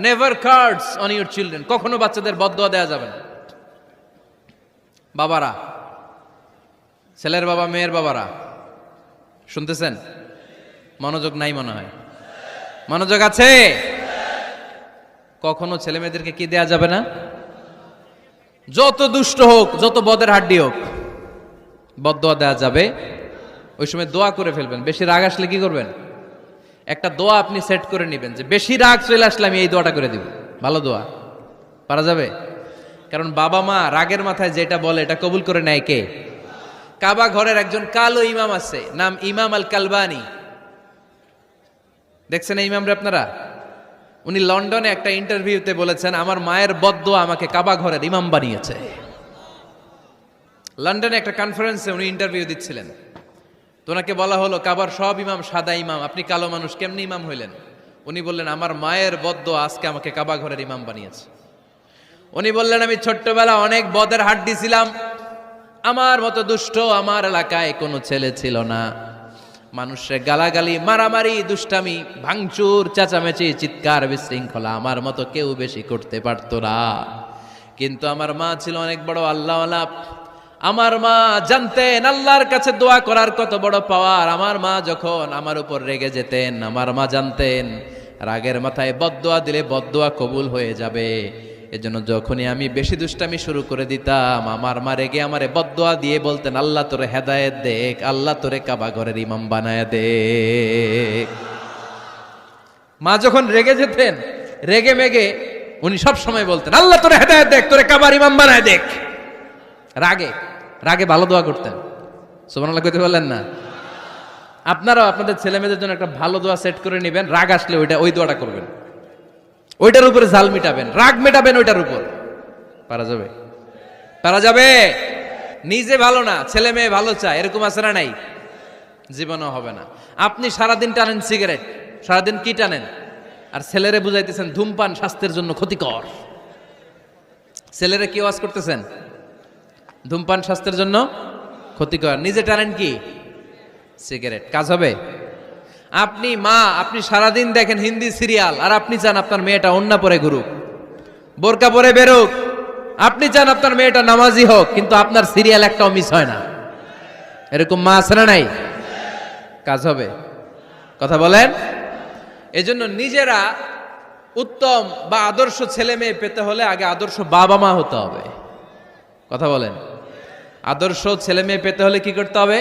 Never cards on your children, কখনো বাচ্চাদের বদদোয়া দেওয়া যাবে না। বাবারা, ছেলের বাবা মেয়ের বাবারা শুনতেছেন? মনোযোগ নাই মনে হয়, মনোযোগ আছে? কখনো ছেলে মেয়েদেরকে কি দেয়া যাবে না? যত দুষ্ট হোক, যত বদের হাড্ডি হোক, বদদোয়া দেওয়া যাবে। ওই সময় দোয়া করে ফেলবেন। বেশি রাগ আসলে কি করবেন? একটা দোয়া আপনি সেট করে নেবেন যে বেশি রাগ চলে আসলে আমি এই দোয়াটা করে দিব। ভালো দোয়া পারা যাবে? কারণ বাবা মা রাগের মাথায় যেটা বলে এটা কবুল করে নেয় কে? কাবা ঘরের একজন কালো ইমাম আছে, নাম ইমাম আল কালবানি। দেখছেন এই ইমামরে আপনারা? উনি লন্ডনে একটা ইন্টারভিউতে বলেছেন, আমার মায়ের বদদোয়া আমাকে কাবা ঘরের ইমাম বানিয়েছে। লন্ডনে একটা কনফারেন্সে উনি ইন্টারভিউ দিচ্ছিলেন, তো ওনাকে বলা হলো কাবার সব ইমাম সাদা ইমাম, আপনি কালো মানুষ কেমনি ইমাম হইলেন? উনি বললেন, আমার মায়ের বদদোয়া আজকে আমাকে কাবা ঘরের ইমাম বানিয়েছে। উনি বললেন, আমি ছোট্টবেলা অনেক বদের হাড্ডি ছিলাম, আমার মতো দুষ্ট আমার এলাকায় কোনো ছেলে ছিল না। মানুষের গালাগালি, মারামারি, দুষ্টামি, ভাঙচুর, চেঁচামেচি, চিৎকার, বিশৃঙ্খলা আমার মতো কেউ বেশি করতে পারতো না। কিন্তু আমার মা ছিল অনেক বড় আল্লাহওয়ালা। আমার মা জানতেন আল্লাহর কাছে দোয়া করার কত বড় পাওয়ার। আমার মা যখন আমার উপর রেগে যেতেন, আমার মা জানতেন রাগের মাথায় বদদোয়া দিলে বদদোয়া কবুল হয়ে যাবে। এজন্য যখনই আমি বেশি দুষ্টামি শুরু করে দিতাম, আমার মা রেগে আমারে বদদোয়া দিয়ে বলতেন, আল্লাহ তোরে হেদায়েত দেখ, আল্লাহ তোরে কাবা ঘরের ইমাম বানায় দে। মা যখন রেগে যেতেন, রেগে মেগে উনি সব সময় বলতেন, আল্লাহ তোরে হেদায়েত দেখ, তোরে কাবার ইমাম বানায় দেখ। রাগে রাগে ভালো দোয়া করতেন। সুবহানাল্লাহ কইতে বললেন না? আপনারাও আপনাদের ছেলে মেয়েদের জন্য একটা ভালো দোয়া সেট করে নেবেন। রাগ আসলে ওই দোয়াটা করবেন, ওইটার উপরে জাল মিটাবেন, রাগ মেটাবেন ওইটার উপর। পারা যাবে? পারা যাবে? নিজে ভালো না, ছেলে মেয়ে ভালো চায়, এরকম আছে না নাই? জীবনও হবে না। আপনি সারাদিন টানেন সিগারেট, সারাদিন কি টানেন, আর ছেলেরে বুঝাইতেছেন ধূমপান স্বাস্থ্যের জন্য ক্ষতিকর। ছেলেরে কি ওয়াজ করতেছেন? ধূমপান স্বাস্থ্যের জন্য ক্ষতিকর। নিজে টানেন কি? সিগারেট। কাজ হবে? আপনি মা, আপনি সারাদিন দেখেন হিন্দি সিরিয়াল, আর আপনি চান আপনার মেয়েটা ওন্না পরে ঘুরুক, বোরকা পরে বেরোক। আপনি চান আপনার মেয়েটা নামাজি হোক, কিন্তু আপনার সিরিয়াল একটাও মিস হয় না। এরকম মা আছে না নাই? কাজ হবে? কথা বলেন। এজন্য নিজেরা উত্তম বা আদর্শ ছেলে মেয়ে পেতে হলে আগে আদর্শ বাবা মা হতে হবে। কথা বলেন। আদর্শ ছেলে মেয়ে পেতে হলে কি করতে হবে?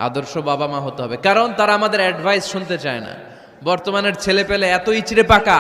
আদর্শ বাবা মা হতে হবে। কারণ তারা আমাদের অ্যাডভাইস শুনতে চায় না। বর্তমানের ছেলে পেলে এত ইচড়ে পাকা,